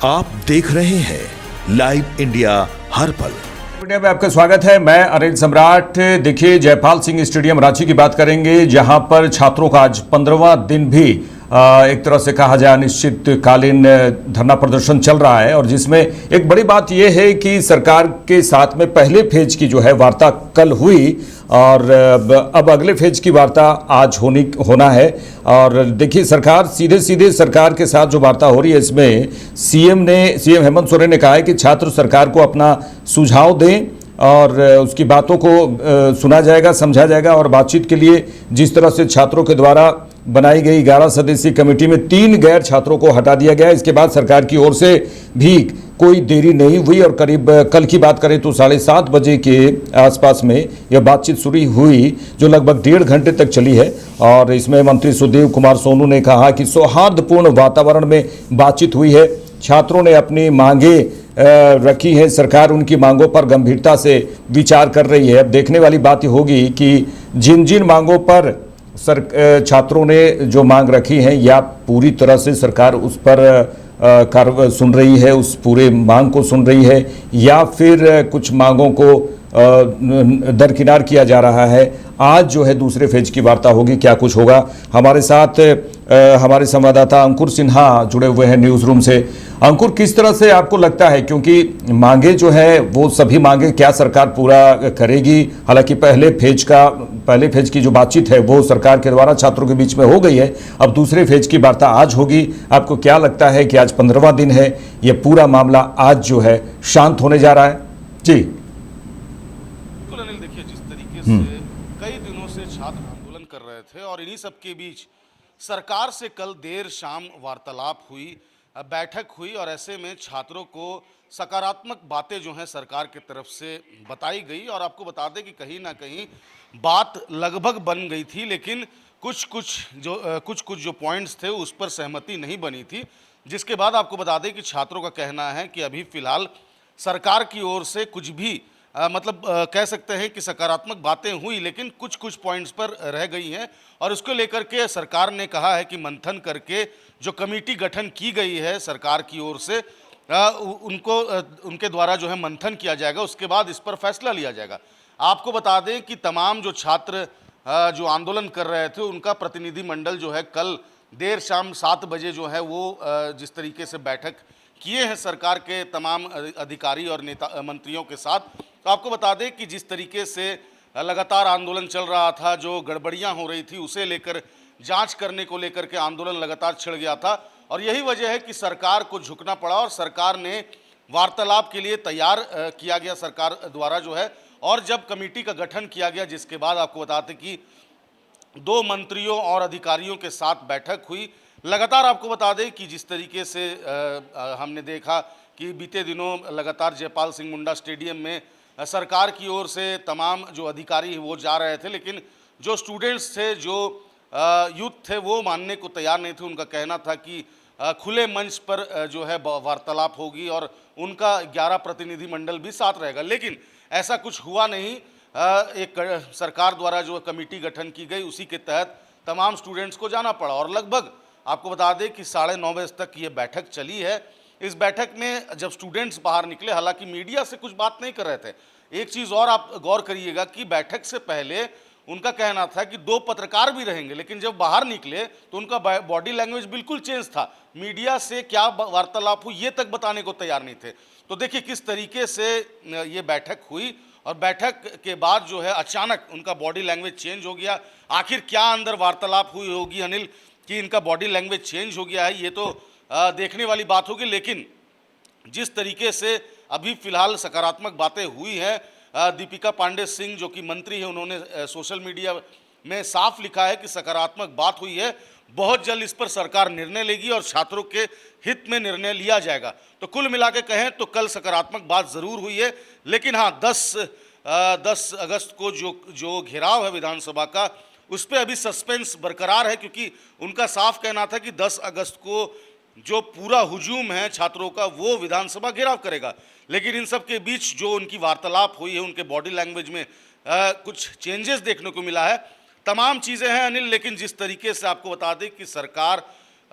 आप देख रहे हैं लाइव इंडिया हर पल। मीडिया में आपका स्वागत है। मैं अनिल सम्राट। देखिए, जयपाल सिंह स्टेडियम रांची की बात करेंगे, जहां पर छात्रों का आज 15वां दिन भी एक तरह से कहा जाए अनिश्चितकालीन धरना प्रदर्शन चल रहा है, और जिसमें एक बड़ी बात यह है कि सरकार के साथ में पहले फेज की जो है वार्ता कल हुई, और अब अगले फेज की वार्ता आज होना है। और देखिए, सरकार सीधे सरकार के साथ जो वार्ता हो रही है, इसमें सीएम हेमंत सोरेन ने कहा है कि छात्र सरकार को अपना सुझाव दें और उसकी बातों को सुना जाएगा, समझा जाएगा। और बातचीत के लिए जिस तरह से छात्रों के द्वारा बनाई गई 11 सदस्यीय कमेटी में 3 गैर छात्रों को हटा दिया गया। इसके बाद सरकार की ओर से भी कोई देरी नहीं हुई, और करीब कल की बात करें तो 7:30 बजे के आसपास में यह बातचीत शुरू हुई, जो लगभग 1.5 घंटे तक चली है। और इसमें मंत्री सुदेव कुमार सोनू ने कहा कि सौहार्दपूर्ण वातावरण में बातचीत हुई है। छात्रों ने अपनी मांगे रखी है, सरकार उनकी मांगों पर गंभीरता से विचार कर रही है। अब देखने वाली बात होगी कि जिन जिन मांगों पर छात्रों ने जो मांग रखी है, या पूरी तरह से सरकार उस पर सुन रही है, उस पूरे मांग को सुन रही है, या फिर कुछ मांगों को दरकिनार किया जा रहा है। आज जो है दूसरे फेज की वार्ता होगी, क्या कुछ होगा। हमारे साथ हमारे संवाददाता अंकुर सिन्हा जुड़े हुए हैं न्यूज़ रूम से। अंकुर, किस तरह से आपको लगता है, क्योंकि मांगे जो है वो सभी मांगे क्या सरकार पूरा करेगी? हालांकि पहले फेज की जो बातचीत है वो सरकार के द्वारा छात्रों के बीच में हो गई है, अब दूसरे फेज की वार्ता आज होगी। आपको क्या लगता है कि आज 15वां दिन है, ये पूरा मामला आज जो है शांत होने जा रहा है? जी अनिल, देखिए, जिस तरीके से कई दिनों से छात्र आंदोलन कर रहे थे और इन्हीं सब के बीच सरकार से कल देर शाम वार्तालाप हुई, बैठक हुई, और ऐसे में छात्रों को सकारात्मक बातें जो हैं सरकार की तरफ से बताई गई। और आपको बता दें कि कहीं ना कहीं बात लगभग बन गई थी, लेकिन कुछ जो पॉइंट्स थे उस पर सहमति नहीं बनी थी। जिसके बाद आपको बता दें कि छात्रों का कहना है कि अभी फ़िलहाल सरकार की ओर से कुछ भी कह सकते हैं कि सकारात्मक बातें हुई, लेकिन कुछ पॉइंट्स पर रह गई हैं। और उसको लेकर के सरकार ने कहा है कि मंथन करके जो कमेटी गठन की गई है सरकार की ओर से, उनके द्वारा जो है मंथन किया जाएगा, उसके बाद इस पर फैसला लिया जाएगा। आपको बता दें कि तमाम जो छात्र जो आंदोलन कर रहे थे, उनका प्रतिनिधि मंडल जो है कल देर शाम 7 बजे जो है वो जिस तरीके से बैठक किए हैं सरकार के तमाम अधिकारी और नेता मंत्रियों के साथ। तो आपको बता दें कि जिस तरीके से लगातार आंदोलन चल रहा था, जो गड़बड़ियां हो रही थी उसे लेकर जांच करने को लेकर के आंदोलन लगातार छिड़ गया था, और यही वजह है कि सरकार को झुकना पड़ा, और सरकार ने वार्तालाप के लिए तैयार किया गया सरकार द्वारा जो है। और जब कमेटी का गठन किया गया, जिसके बाद आपको बताते कि 2 मंत्रियों और अधिकारियों के साथ बैठक हुई। लगातार आपको बता दें कि जिस तरीके से हमने देखा कि बीते दिनों लगातार जयपाल सिंह मुंडा स्टेडियम में सरकार की ओर से तमाम जो अधिकारी वो जा रहे थे, लेकिन जो स्टूडेंट्स थे, जो यूथ थे, वो मानने को तैयार नहीं थे। उनका कहना था कि खुले मंच पर जो है वार्तालाप होगी और उनका 11 प्रतिनिधि मंडल भी साथ रहेगा, लेकिन ऐसा कुछ हुआ नहीं। एक सरकार द्वारा जो कमेटी गठन की गई, उसी के तहत तमाम स्टूडेंट्स को जाना पड़ा, और लगभग आपको बता दें कि 9:30 बजे तक ये बैठक चली है। इस बैठक में जब स्टूडेंट्स बाहर निकले, हालांकि मीडिया से कुछ बात नहीं कर रहे थे। एक चीज़ और आप गौर करिएगा कि बैठक से पहले उनका कहना था कि 2 पत्रकार भी रहेंगे, लेकिन जब बाहर निकले तो उनका बॉडी लैंग्वेज बिल्कुल चेंज था। मीडिया से क्या वार्तालाप हुई ये तक बताने को तैयार नहीं थे। तो देखिए किस तरीके से ये बैठक हुई, और बैठक के बाद जो है अचानक उनका बॉडी लैंग्वेज चेंज हो गया। आखिर क्या अंदर वार्तालाप हुई होगी अनिल, कि इनका बॉडी लैंग्वेज चेंज हो गया है, ये तो देखने वाली बात होगी। लेकिन जिस तरीके से अभी फिलहाल सकारात्मक बातें हुई हैं, दीपिका पांडे सिंह जो कि मंत्री है, उन्होंने सोशल मीडिया में साफ लिखा है कि सकारात्मक बात हुई है, बहुत जल्द इस पर सरकार निर्णय लेगी और छात्रों के हित में निर्णय लिया जाएगा। तो कुल मिला के कहें तो कल सकारात्मक बात ज़रूर हुई है, लेकिन हाँ 10 अगस्त को जो घेराव है विधानसभा का, उस पर अभी सस्पेंस बरकरार है, क्योंकि उनका साफ कहना था कि 10 अगस्त को जो पूरा हुजूम है छात्रों का वो विधानसभा घेराव करेगा। लेकिन इन सब के बीच जो उनकी वार्तालाप हुई है, उनके बॉडी लैंग्वेज में कुछ चेंजेस देखने को मिला है। तमाम चीज़ें हैं अनिल, लेकिन जिस तरीके से आपको बता दें कि सरकार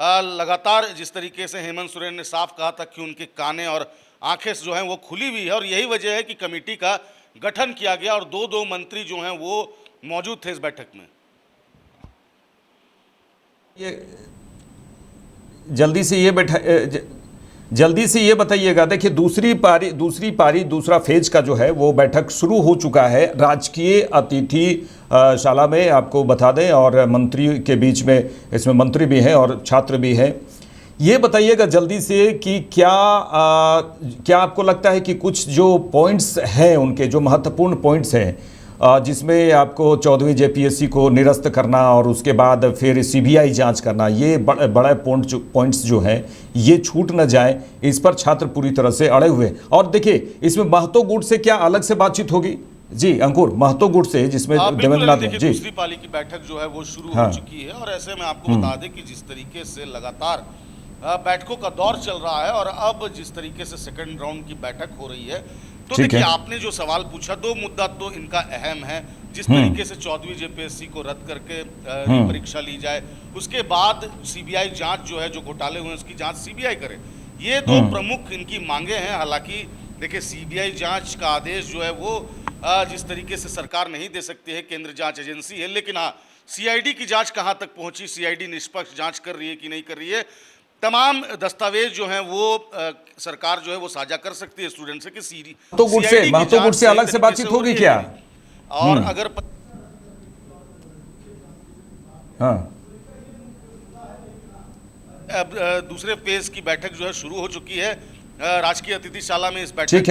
लगातार जिस तरीके से हेमंत सोरेन ने साफ कहा था कि उनके कानें और आंखें जो हैं वो खुली हुई है और यही वजह है कि कमेटी का गठन किया गया और दो मंत्री जो हैं वो मौजूद थे इस बैठक में। ये जल्दी से ये बताइएगा, देखिए दूसरी पारी दूसरा फेज का जो है वो बैठक शुरू हो चुका है राजकीय अतिथि शाला में, आपको बता दें, और मंत्री के बीच में इसमें मंत्री भी हैं और छात्र भी हैं। ये बताइएगा जल्दी से कि क्या आपको लगता है कि कुछ जो पॉइंट्स हैं उनके जो महत्वपूर्ण पॉइंट्स हैं जिसमें आपको 14वीं जेपीएससी को निरस्त करना और उसके बाद फिर सीबीआई जांच करना, ये बड़ा पॉइंट्स जो हैं ये छूट न जाए, इस पर छात्र पूरी तरह से अड़े हुए। और देखिए इसमें महतो गुट से क्या अलग से बातचीत होगी? जी अंकुर, महतो गुट से जिसमें देवेंद्रनाथ जी दूसरी पाली की बैठक जो है वो शुरू हो चुकी है और ऐसे में आपको बता दें कि जिस तरीके से लगातार बैठकों का दौर चल रहा है और अब जिस तरीके से सेकंड राउंड की बैठक हो रही है, तो देखिए आपने जो सवाल पूछा, दो मुद्दा तो इनका अहम है। जिस तरीके से 14वीं जेपीएससी को रद्द करके परीक्षा ली जाए, उसके बाद सीबीआई जांच जो है, जो घोटाले हुए उसकी जांच सीबीआई करे, ये दो प्रमुख इनकी मांगे हैं। हालांकि देखिए सीबीआई जांच का आदेश जो है वो जिस तरीके से सरकार नहीं दे सकती है, केंद्र जांच एजेंसी है, लेकिन हाँ सीआईडी की जांच कहाँ तक पहुंची, सीआईडी निष्पक्ष जांच कर रही है कि नहीं कर रही है, तमाम दस्तावेज जो हैं वो सरकार जो है वो साझा कर सकती है स्टूडेंट से कि महतो गुट से अलग से बातचीत होगी क्या? और अगर दूसरे फेज की बैठक जो है शुरू हो चुकी है, राजकीय अतिथिशाला में इस बैठक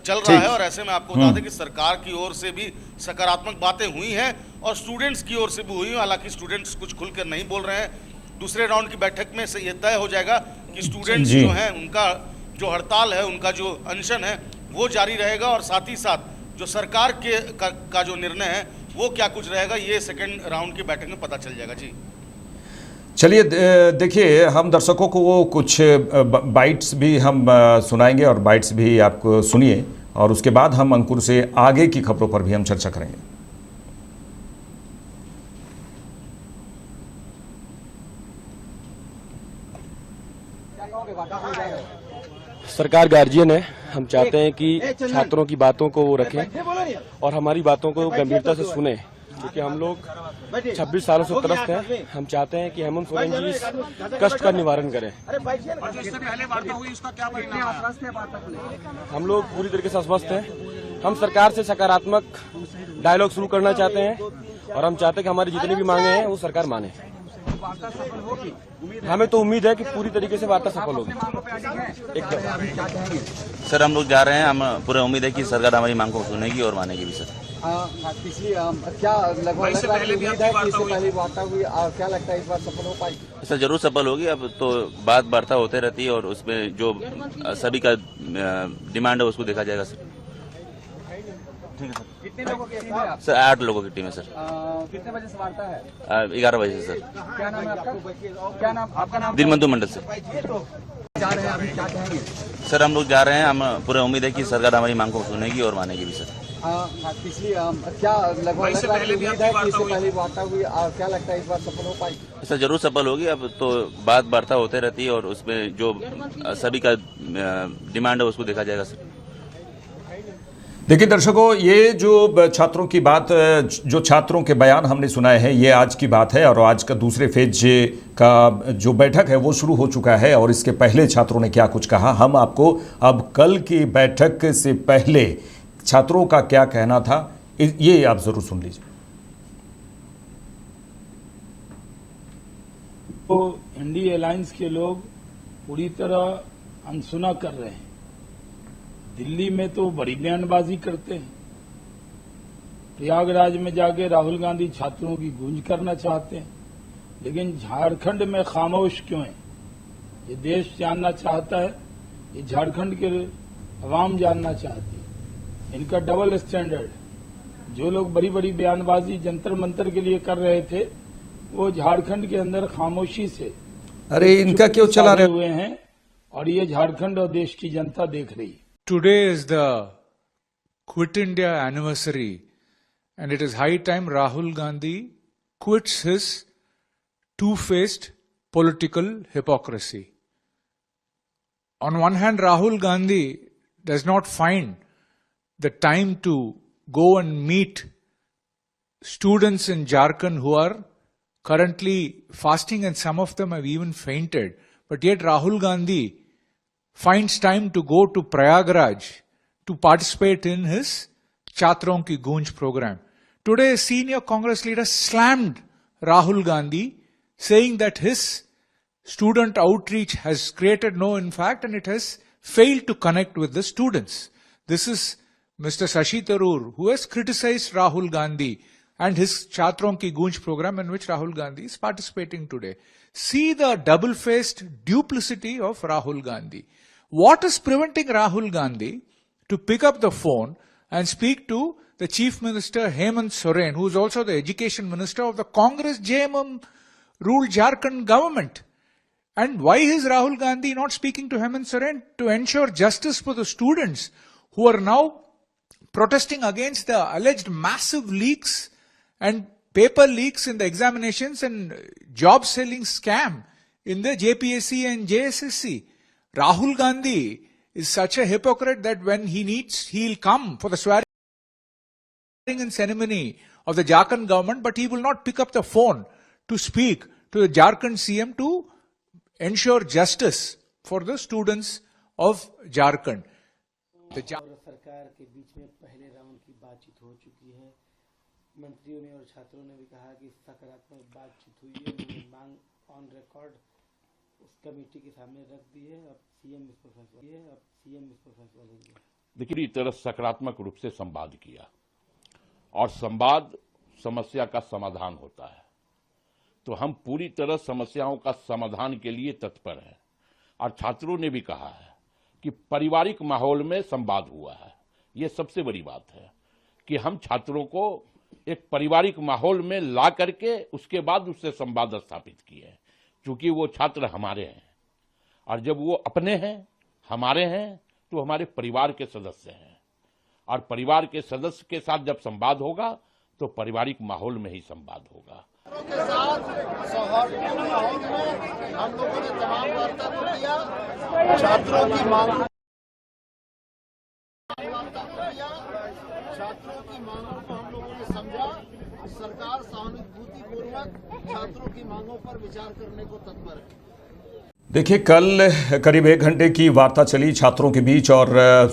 चल रहा है और ऐसे में आपको बता दें कि सरकार की ओर से भी सकारात्मक बातें हुई हैं और स्टूडेंट्स की ओर से भी हुई। हालांकि स्टूडेंट्स कुछ खुलकर नहीं बोल रहे हैं। दूसरे राउंड की बैठक में से ये तय हो जाएगा कि स्टूडेंट्स जो हैं उनका जो हड़ताल है, उनका जो अनशन है वो जारी रहेगा और साथ ही साथ जो सरकार का जो निर्णय है वो क्या कुछ रहेगा, ये सेकंड राउंड की बैठक में पता चल जाएगा। जी चलिए देखिए, हम दर्शकों को वो कुछ बाइट्स भी हम सुनाएंगे और बाइट्स भी आपको सुनिए और उसके बाद हम अंकुर से आगे की खबरों पर भी हम चर्चा करेंगे। सरकार गार्जियन है, हम चाहते हैं कि छात्रों की बातों को वो रखें और हमारी बातों को गंभीरता से सुने, क्योंकि हम लोग 26 सालों से त्रस्त हैं। हम चाहते हैं कि हेमंत सोरेन जी इस कष्ट का निवारण करें। हम लोग पूरी तरीके से आश्वस्त हैं। हम सरकार से सकारात्मक डायलॉग शुरू करना चाहते हैं और हम चाहते हैं कि हमारी जितनी भी मांगे हैं वो सरकार माने। हमें तो उम्मीद है कि पूरी तरीके से वार्ता सफल होगी। सर हम लोग जा रहे हैं, हम पूरी उम्मीद है कि सरकार हमारी मांग को सुनेगी और मानेगी भी। सर पिछली क्या लगभग उम्मीद है कि इससे पहले वार्ता हुई, क्या लगता है इस बार सफल हो पाएगी? सर जरूर सफल होगी। अब तो बात वार्ता होते रहती है और उसमें जो सभी का डिमांड है उसको देखा जाएगा। सर ठीक है सर। कितने लोगों की टीम है आप? सर 8 लोगों की टीम है सर। कितने बजे से वार्ता है? 11 बजे से। सर क्या नाम है आपका? क्या नाम आपका? नाम दिनबंधु मंडल। सर जा रहे हैं, अभी क्या कहेंगे? सर हम लोग जा रहे हैं, हम पूरी उम्मीद है कि सरकार हमारी मांग को सुनेगी और मानेगी भी। सर पिछली क्या लगभग उम्मीद है कि इससे पहले वार्ता हुई, क्या लगता है इस बार सफल हो पाएगी? सर जरूर सफल होगी। अब तो बात वार्ता होते रहती है और उसमें जो सभी का डिमांड है उसको देखा जाएगा। सर देखिए दर्शकों, ये जो छात्रों की बात, जो छात्रों के बयान हमने सुनाए हैं, ये आज की बात है और आज का दूसरे फेज का जो बैठक है वो शुरू हो चुका है और इसके पहले छात्रों ने क्या कुछ कहा, हम आपको अब कल की बैठक से पहले छात्रों का क्या कहना था ये आप जरूर सुन लीजिए। तो इंडी अलायंस के लोग पूरी तरह अनसुना कर रहे हैं। दिल्ली में तो बड़ी बयानबाजी करते हैं, प्रयागराज में जाके राहुल गांधी छात्रों की गूंज करना चाहते हैं, लेकिन झारखंड में खामोश क्यों है? ये देश जानना चाहता है, ये झारखंड के अवाम जानना चाहती है। इनका डबल स्टैंडर्ड, जो लोग बड़ी बड़ी बयानबाजी जंतर मंतर के लिए कर रहे थे, वो झारखंड के अंदर खामोशी से अरे इनका क्यों चला रहे हुए हैं और ये झारखंड और देश की जनता देख रही है। Today is the Quit India anniversary and it is high time Rahul Gandhi quits his two-faced political hypocrisy. On one hand, Rahul Gandhi does not find the time to go and meet students in Jharkhand who are currently fasting, and some of them have even fainted. But yet Rahul Gandhi finds time to go to Prayagraj to participate in his Chhatron Ki Goonj program. Today, a senior Congress leader slammed Rahul Gandhi, saying that his student outreach has created no impact and it has failed to connect with the students. This is Mr. Shashi Tharoor, who has criticized Rahul Gandhi and his Chhatron Ki Goonj program, in which Rahul Gandhi is participating today. See the double-faced duplicity of Rahul Gandhi. What is preventing Rahul Gandhi to pick up the phone and speak to the Chief Minister Hemant Soren, who is also the Education Minister of the Congress JMM ruled Jharkhand government? And why is Rahul Gandhi not speaking to Hemant Soren? To ensure justice for the students who are now protesting against the alleged massive leaks and paper leaks in the examinations and job selling scam in the JPSC and JSSC. Rahul Gandhi is such a hypocrite that when he needs, he'll come for the swearing in ceremony of the Jharkhand government, but he will not pick up the phone to speak to the Jharkhand CM to ensure justice for the students of Jharkhand. सरकार के बीच में पहले round की बातचीत हो चुकी है। मंत्रियों ने और छात्रों ने भी कहा कि सकारात्मक बातचीत हुई है, उन्होंने मांग ऑन रिकॉर्ड उस कमेटी के सामने रख दी है। अब सीएम इस पर फैसला लेंगे। देखिए, तरह सकारात्मक रूप से संवाद किया और संवाद समस्या का समाधान होता है, तो हम पूरी तरह समस्याओं का समाधान के लिए तत्पर हैं। और छात्रों ने भी कहा है कि पारिवारिक माहौल में संवाद हुआ है। ये सबसे बड़ी बात है कि हम छात्रों को एक पारिवारिक माहौल में ला करके उसके बाद उससे संवाद स्थापित किए हैं, क्योंकि वो छात्र हमारे हैं और जब वो अपने हैं, हमारे हैं, तो हमारे परिवार के सदस्य हैं और परिवार के सदस्य के साथ जब संवाद होगा तो पारिवारिक माहौल में ही संवाद होगा। के साथ सौहार्दपूर्ण माहौल में हम लोगों ने तमाम वार्ता किया, छात्रों की मांगों को हम लोगों ने समझा। सरकार सहानुभूतिपूर्वक छात्रों की मांगों पर विचार करने को तत्पर है। देखिए, कल करीब 1 घंटे की वार्ता चली छात्रों के बीच और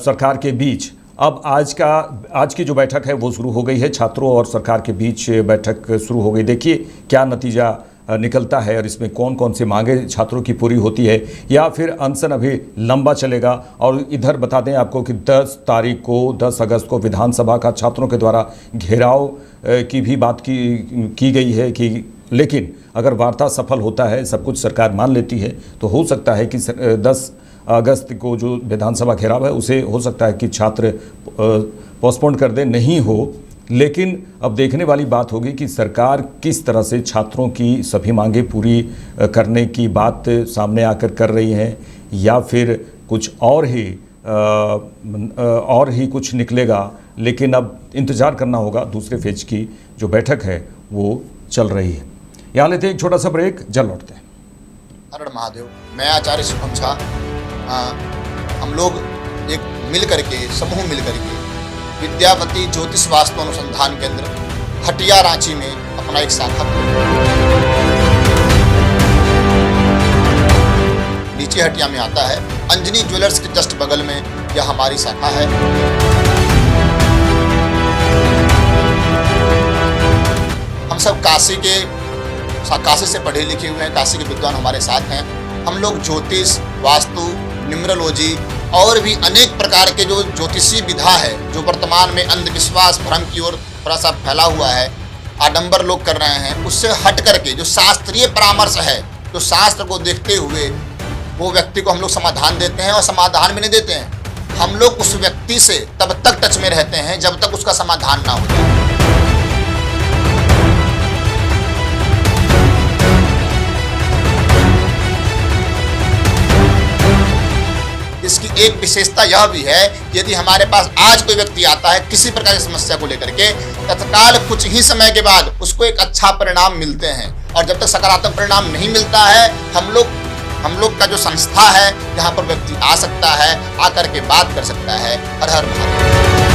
सरकार के बीच। अब आज की जो बैठक है वो शुरू हो गई है, छात्रों और सरकार के बीच बैठक शुरू हो गई। देखिए क्या नतीजा निकलता है और इसमें कौन कौन सी मांगें छात्रों की पूरी होती है, या फिर अनशन अभी लंबा चलेगा। और इधर बता दें आपको कि 10 अगस्त को विधानसभा का छात्रों के द्वारा घेराव की भी बात की गई है कि लेकिन अगर वार्ता सफल होता है, सब कुछ सरकार मान लेती है, तो हो सकता है कि 10 अगस्त को जो विधानसभा घेराव है उसे हो सकता है कि छात्र पोस्टपोन कर दे, नहीं हो। लेकिन अब देखने वाली बात होगी कि सरकार किस तरह से छात्रों की सभी मांगें पूरी करने की बात सामने आकर कर रही है, या फिर कुछ और ही कुछ निकलेगा। लेकिन अब इंतज़ार करना होगा। दूसरे फेज की जो बैठक है वो चल रही है। यहाँ लेते हैं एक छोटा सा ब्रेक, जल लौटते हैं। हर महादेव, मैं आचार्य शुभम झा, हम लोग एक मिल करके, समूह मिल करके विद्यापति ज्योतिष वास्तु अनुसंधान केंद्र हटिया रांची में अपना एक शाखा नीचे हटिया में आता है, अंजनी ज्वेलर्स के जस्ट बगल में यह हमारी शाखा है। हम सब काशी से पढ़े लिखे हुए हैं, काशी के विद्वान हमारे साथ हैं। हम लोग ज्योतिष, वास्तु, न्यूमरोलॉजी और भी अनेक प्रकार के जो ज्योतिषी विधा है, जो वर्तमान में अंधविश्वास भ्रम की ओर थोड़ा सा फैला हुआ है, आडंबर लोग कर रहे हैं, उससे हट करके जो शास्त्रीय परामर्श है, जो शास्त्र को देखते हुए वो व्यक्ति को हम लोग समाधान देते हैं। और समाधान भी नहीं देते हैं, हम लोग उस व्यक्ति से तब तक टच में रहते हैं जब तक उसका समाधान ना हो जाए। इसकी एक विशेषता यह भी है, यदि हमारे पास आज कोई व्यक्ति आता है किसी प्रकार की समस्या को लेकर के, तत्काल कुछ ही समय के बाद उसको एक अच्छा परिणाम मिलते हैं। और जब तक सकारात्मक परिणाम नहीं मिलता है हम लोग का जो संस्था है जहाँ पर व्यक्ति आ सकता है, आकर के बात कर सकता है। हर हर महादेव।